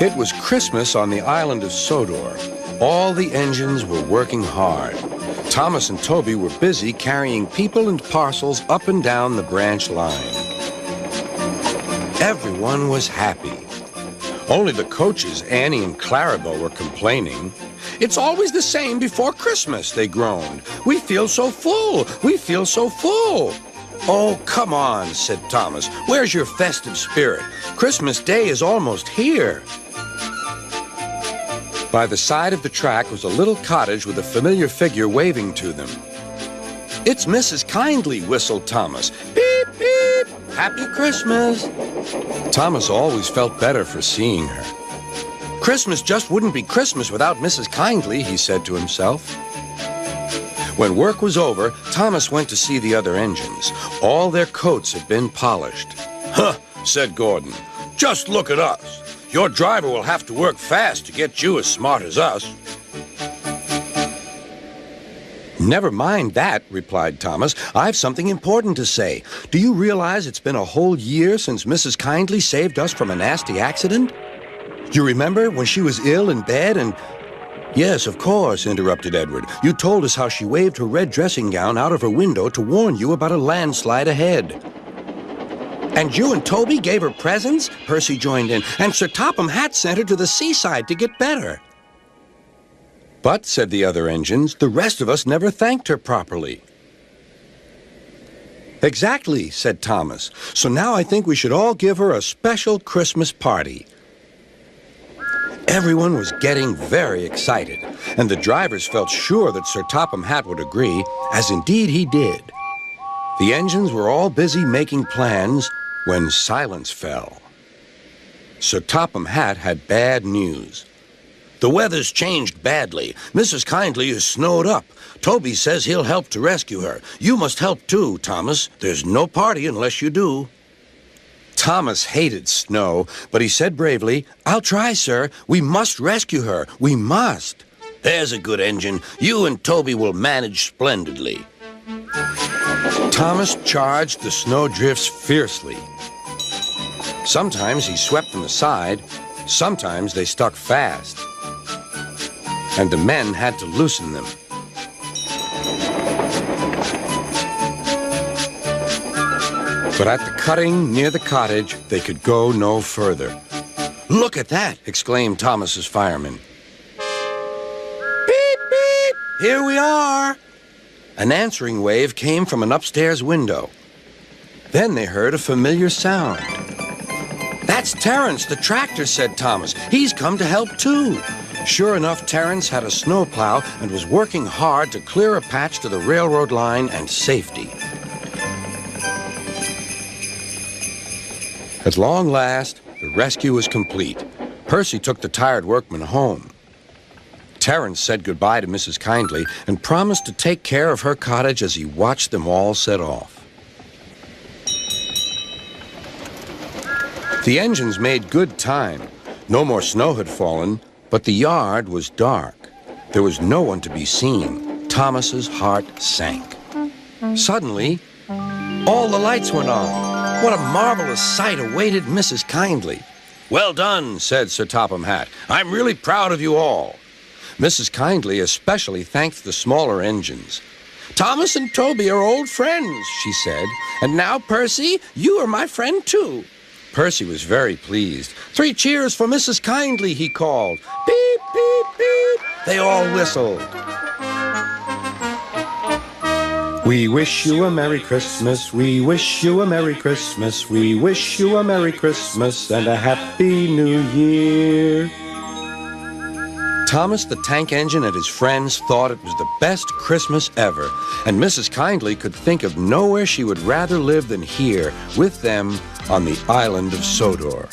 It was Christmas on the island of Sodor. All the engines were working hard. Thomas and Toby were busy carrying people and parcels up and down the branch line. Everyone was happy. Only the coaches, Annie and Clarabelle, were complaining. "It's always the same before Christmas," they groaned. "We feel so full. We feel so full." "Oh, come on," said Thomas. "Where's your festive spirit? Christmas Day is almost here." By the side of the track was a little cottage with a familiar figure waving to them. "It's Mrs. Kindly," whistled Thomas. "Beep, beep! Happy Christmas!" Thomas always felt better for seeing her. Christmas just wouldn't be Christmas without Mrs. Kindly, he said to himself. When work was over, Thomas went to see the other engines. All their coats had been polished. "Huh," said Gordon. "Just look at us. Your driver will have to work fast to get you as smart as us." "Never mind that," replied Thomas. "I've something important to say. Do you realize it's been a whole year since Mrs. Kindly saved us from a nasty accident? You remember when she was ill in bed and—" "Yes, of course," interrupted Edward. "You told us how she waved her red dressing gown out of her window to warn you about a landslide ahead." "And you and Toby gave her presents?" Percy joined in. "And Sir Topham Hatt sent her to the seaside to get better." "But," said the other engines, "the rest of us never thanked her properly." "Exactly," said Thomas. "So now I think we should all give her a special Christmas party." Everyone was getting very excited, and the drivers felt sure that Sir Topham Hatt would agree, as indeed he did. The engines were all busy making plans when silence fell. Sir Topham Hatt had bad news. "The weather's changed badly. Mrs. Kindly is snowed up. Toby says he'll help to rescue her. You must help too, Thomas. There's no party unless you do." Thomas hated snow, but he said bravely, "I'll try, sir. We must rescue her. We must." "There's a good engine. You and Toby will manage splendidly." Thomas charged the snowdrifts fiercely. Sometimes he swept them aside. Sometimes they stuck fast. And the men had to loosen them. But at the cutting near the cottage, they could go no further. "Look at that!" exclaimed Thomas's fireman. "Beep, beep! Here we are!" An answering wave came from an upstairs window. Then they heard a familiar sound. "That's Terence, the tractor," said Thomas. "He's come to help too." Sure enough, Terence had a snowplow and was working hard to clear a patch to the railroad line and safety. At long last, the rescue was complete. Percy took the tired workmen home. Terence said goodbye to Mrs. Kindly and promised to take care of her cottage as he watched them all set off. The engines made good time. No more snow had fallen, but the yard was dark. There was no one to be seen. Thomas's heart sank. Suddenly, all the lights went on. What a marvelous sight awaited Mrs. Kindly. "Well done," said Sir Topham Hatt. "I'm really proud of you all." Mrs. Kindly especially thanked the smaller engines. "Thomas and Toby are old friends," she said. "And now, Percy, you are my friend too." Percy was very pleased. "3 cheers for Mrs. Kindly," he called. "Beep, beep, beep." They all whistled. "We wish you a Merry Christmas, we wish you a Merry Christmas, we wish you a Merry Christmas and a Happy New Year." Thomas the tank engine and his friends thought it was the best Christmas ever, and Mrs. Kindly could think of nowhere she would rather live than here with them on the island of Sodor.